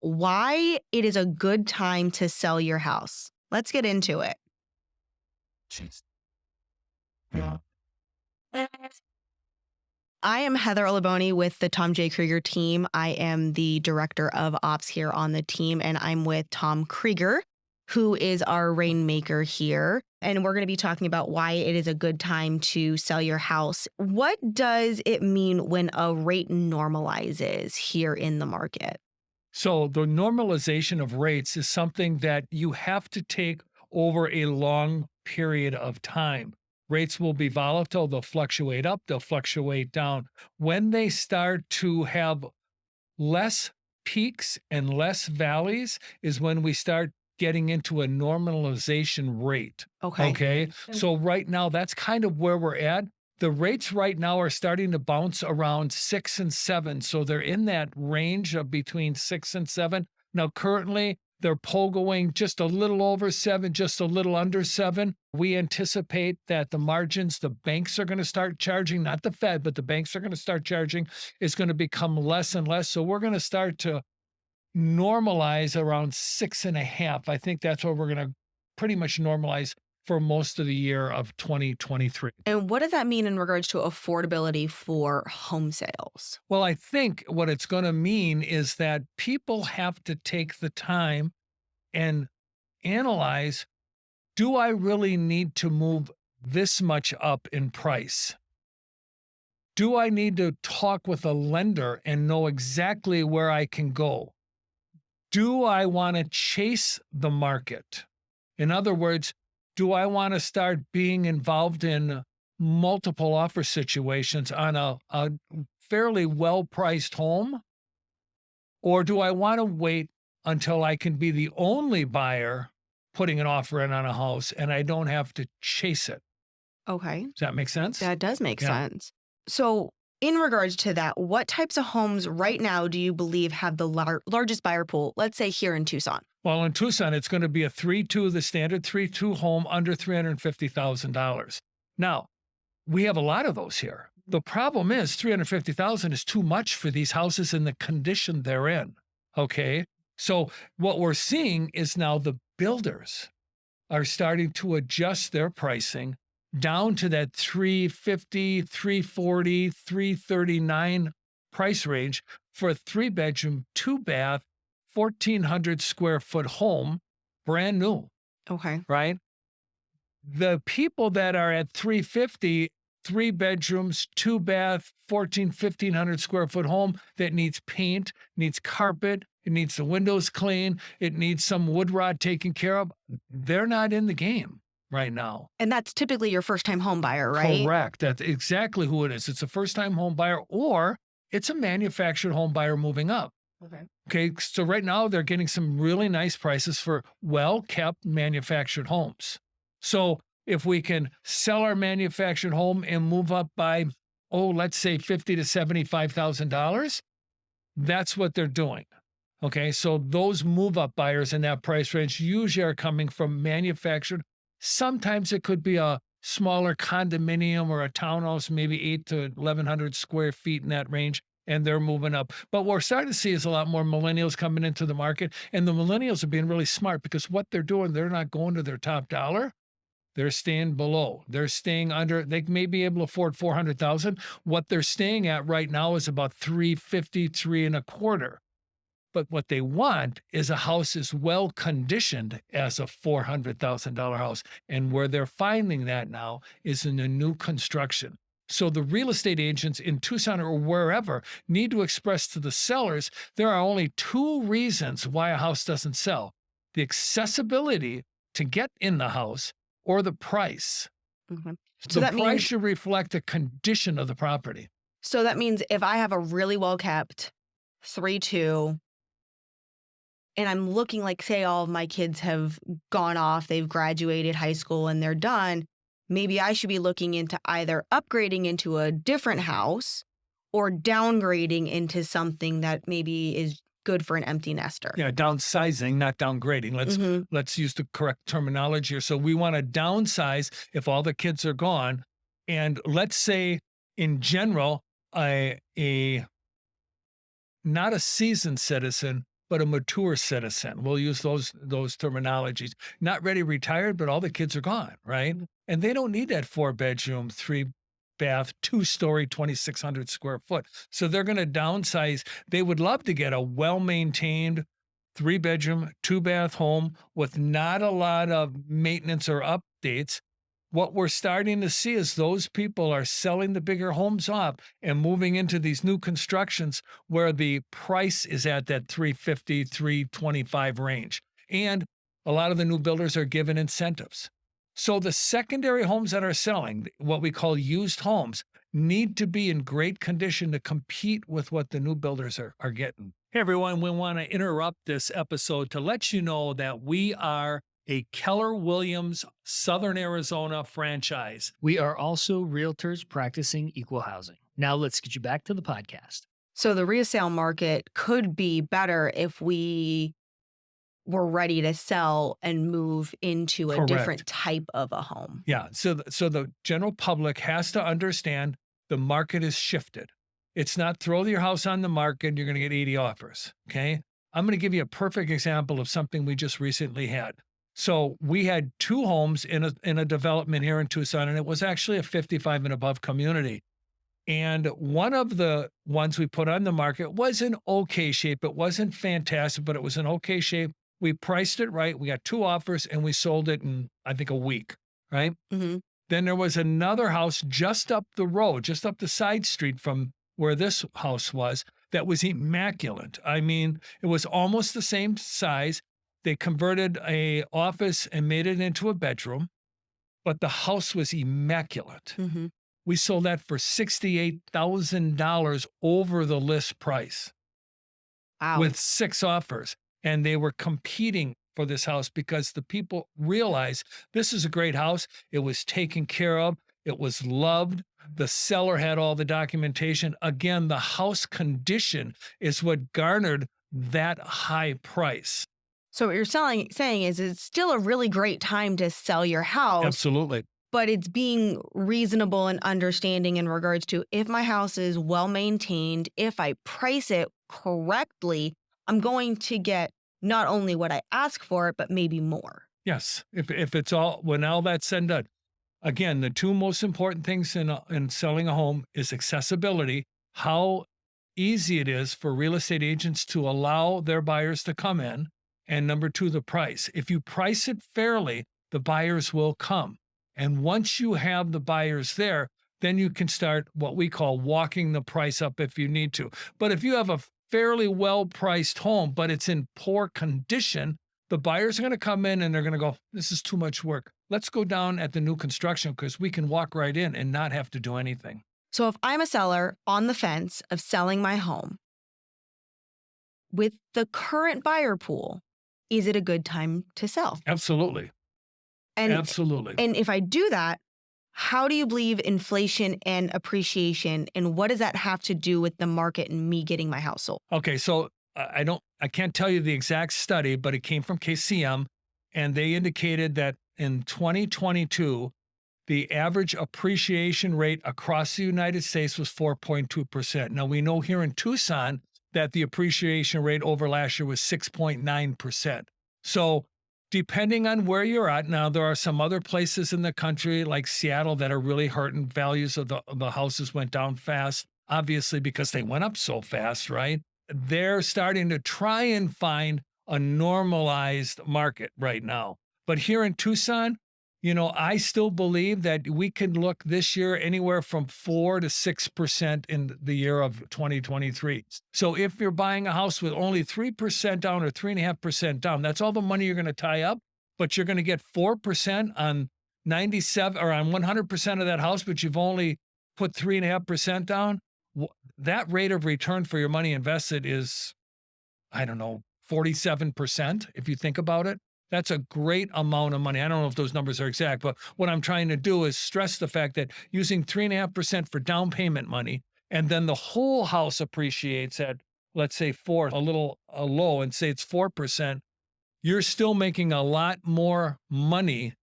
why it is a good time to sell your house. Let's get into it. Jeez. I am Heather Oliboni with the Tom J. Krieger team. I am the director of ops here on the team, and I'm with Tom Krieger, who is our rainmaker here. And we're going to be talking about why it is a good time to sell your house. What does it mean when a rate normalizes here in the market? So the normalization of rates is something that you have to take over a long period of time. Rates will be volatile. They'll fluctuate up. They'll fluctuate down. When they start to have less peaks and less valleys is when we start getting into a normalization rate. Okay. Okay. So right now, that's kind of where we're at. The rates right now are starting to bounce around 6 and 7. So they're in that range of between 6 and 7. Now, currently, they're pogoing just a little over 7, just a little under 7. We anticipate that the margins the banks are going to start charging, not the Fed, but the banks are going to start charging, is going to become less and less. So we're going to start to normalize around 6.5. I think that's what we're going to pretty much normalize for most of the year of 2023. And what does that mean in regards to affordability for home sales? Well, I think what it's going to mean is that people have to take the time and analyze, do I really need to move this much up in price? Do I need to talk with a lender and know exactly where I can go? Do I want to chase the market? In other words, do I want to start being involved in multiple offer situations on a fairly well-priced home? Or do I want to wait until I can be the only buyer putting an offer in on a house and I don't have to chase it? Okay. Does that make sense? That does make Yeah. sense. So, in regards to that, what types of homes right now do you believe have the largest buyer pool, let's say here in Tucson? Well, in Tucson, it's going to be a 3-2, the standard 3-2 home under $350,000. Now, we have a lot of those here. The problem is $350,000 is too much for these houses in the condition they're in. Okay. So what we're seeing is now the builders are starting to adjust their pricing down to that 350, 340, 339 price range for a 3-bedroom, 2-bath, 1,400 square foot home, brand new, Okay. right? The people that are at 350, 3 bedrooms, 2-bath, 1,500 square foot home that needs paint, needs carpet, it needs the windows clean, it needs some wood rot taken care of, they're not in the game right now. And that's typically your first time home buyer, right? Correct. That's exactly who it is. It's a first-time home buyer or it's a manufactured home buyer moving up. Okay. Okay, so right now they're getting some really nice prices for well-kept manufactured homes. So if we can sell our manufactured home and move up by, let's say $50,000 to $75,000, that's what they're doing. Okay, so those move-up buyers in that price range usually are coming from manufactured. Sometimes it could be a smaller condominium or a townhouse, maybe 8 to 1,100 square feet in that range, and they're moving up. But what we're starting to see is a lot more millennials coming into the market, and the millennials are being really smart because what they're doing, they're not going to their top dollar. They're staying below. They're staying under. They may be able to afford $400,000. What they're staying at right now is about $350,000, $325,000. But what they want is a house as well conditioned as a $400,000 house. And where they're finding that now is in a new construction. So the real estate agents in Tucson or wherever need to express to the sellers, there are only 2 reasons why a house doesn't sell: the accessibility to get in the house or the price. Mhm. So So the that price means should reflect the condition of the property. so that means if I have a really well kept 3-2 and I'm looking like, say, all of my kids have gone off, they've graduated high school and they're done, maybe I should be looking into either upgrading into a different house or downgrading into something that maybe is good for an empty nester. Yeah, downsizing, not downgrading. Let's use the correct terminology here. So we want to downsize if all the kids are gone. And let's say in general, a not a seasoned citizen, but a mature citizen. We'll use those terminologies. Not ready retired, but all the kids are gone, right? And they don't need that 4-bedroom, 3-bath, 2-story, 2,600 square foot. So they're going to downsize. They would love to get a well-maintained 3-bedroom, 2-bath home with not a lot of maintenance or updates. What we're starting to see is those people are selling the bigger homes off and moving into these new constructions where the price is at that 350, 325 range. And a lot of the new builders are given incentives. So the secondary homes that are selling, what we call used homes, need to be in great condition to compete with what the new builders are getting. Hey everyone, we want to interrupt this episode to let you know that we are a Keller Williams Southern Arizona franchise. We are also realtors practicing equal housing. Now let's get you back to the podcast. So the resale market could be better if we were ready to sell and move into a Correct. different type of a home. Yeah. So the general public has to understand the market is shifted. It's not throw your house on the market and you're going to get 80 offers. Okay. I'm going to give you a perfect example of something we just recently had. So we had 2 homes in a development here in Tucson, and it was actually a 55 and above community. And one of the ones we put on the market was in okay shape. It wasn't fantastic, but it was in okay shape. We priced it right. We got 2 offers and we sold it in, I think, a week, right? Mm-hmm. Then there was another house just up the road, just up the side street from where this house was, that was immaculate. I mean, it was almost the same size. They converted a office and made it into a bedroom, but the house was immaculate. Mm-hmm. We sold that for $68,000 over the list price. Wow. With 6 offers. And they were competing for this house because the people realized this is a great house. It was taken care of. It was loved. The seller had all the documentation. Again, the house condition is what garnered that high price. So what you're saying is it's still a really great time to sell your house. Absolutely. But it's being reasonable and understanding in regards to if my house is well maintained, if I price it correctly, I'm going to get not only what I ask for, but maybe more. Yes. If it's all, when all that's said and done, again, the 2 most important things in selling a home is accessibility, how easy it is for real estate agents to allow their buyers to come in, and number 2, the price. If you price it fairly, the buyers will come. And once you have the buyers there, then you can start what we call walking the price up if you need to. But if you have a fairly well-priced home, but it's in poor condition, the buyers are going to come in and they're going to go, this is too much work. Let's go down at the new construction because we can walk right in and not have to do anything. So if I'm a seller on the fence of selling my home, with the current buyer pool, is it a good time to sell? Absolutely. And, Absolutely. And if I do that, how do you believe inflation and appreciation, and what does that have to do with the market and me getting my house sold? Okay, so I can't tell you the exact study, but it came from KCM, and they indicated that in 2022, the average appreciation rate across the United States was 4.2%. Now we know here in Tucson that the appreciation rate over last year was 6.9%. So depending on where you're at, now there are some other places in the country like Seattle that are really hurting. Values of the houses went down fast, obviously because they went up so fast, right? They're starting to try and find a normalized market right now. But here in Tucson, I still believe that we can look this year anywhere from 4 to 6% in the year of 2023. So if you're buying a house with only 3% down or 3.5% down, that's all the money you're going to tie up, but you're going to get 4% on 97 or on 100% of that house, but you've only put 3.5% down. That rate of return for your money invested is, 47%, if you think about it. That's a great amount of money. I don't know if those numbers are exact, but what I'm trying to do is stress the fact that using 3.5% for down payment money, and then the whole house appreciates at, let's say, 4, a little low, and say it's 4%, you're still making a lot more money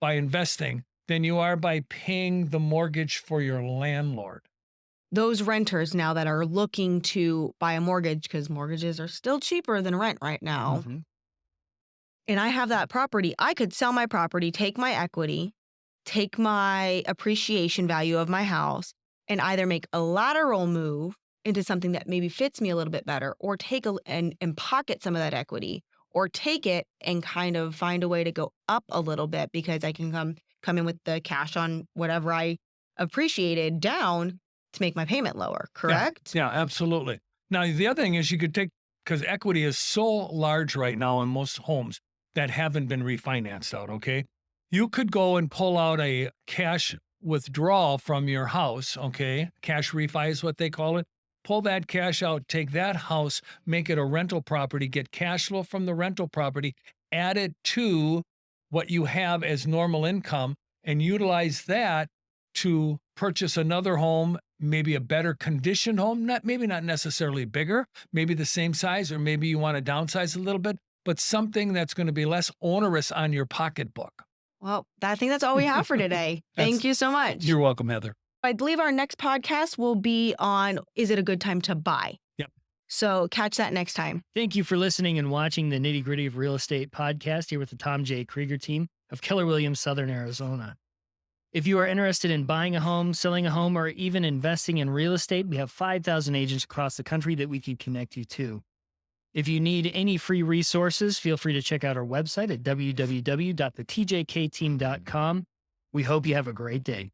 by investing than you are by paying the mortgage for your landlord. those renters now that are looking to buy a mortgage, because mortgages are still cheaper than rent right now, and I have that property, I could sell my property, take my equity, take my appreciation value of my house, and either make a lateral move into something that maybe fits me a little bit better, or take and pocket some of that equity, or take it and kind of find a way to go up a little bit because I can come in with the cash on whatever I appreciated down to make my payment lower, correct? Yeah, absolutely. Now, the other thing is you could take, because equity is so large right now in most homes that haven't been refinanced out, okay? You could go and pull out a cash withdrawal from your house, okay? Cash refi is what they call it. Pull that cash out, take that house, make it a rental property, get cash flow from the rental property, add it to what you have as normal income, and utilize that to purchase another home, maybe a better conditioned home, maybe not necessarily bigger, maybe the same size, or maybe you want to downsize a little bit, but something that's going to be less onerous on your pocketbook. Well, I think that's all we have for today. Thank you so much. You're welcome, Heather. I believe our next podcast will be on, is it a good time to buy? Yep. So catch that next time. Thank you for listening and watching the Nitty Gritty of Real Estate podcast here with the Tom J. Krieger team of Keller Williams, Southern Arizona. If you are interested in buying a home, selling a home, or even investing in real estate, we have 5,000 agents across the country that we can connect you to. If you need any free resources, feel free to check out our website at www.thetjkteam.com. We hope you have a great day.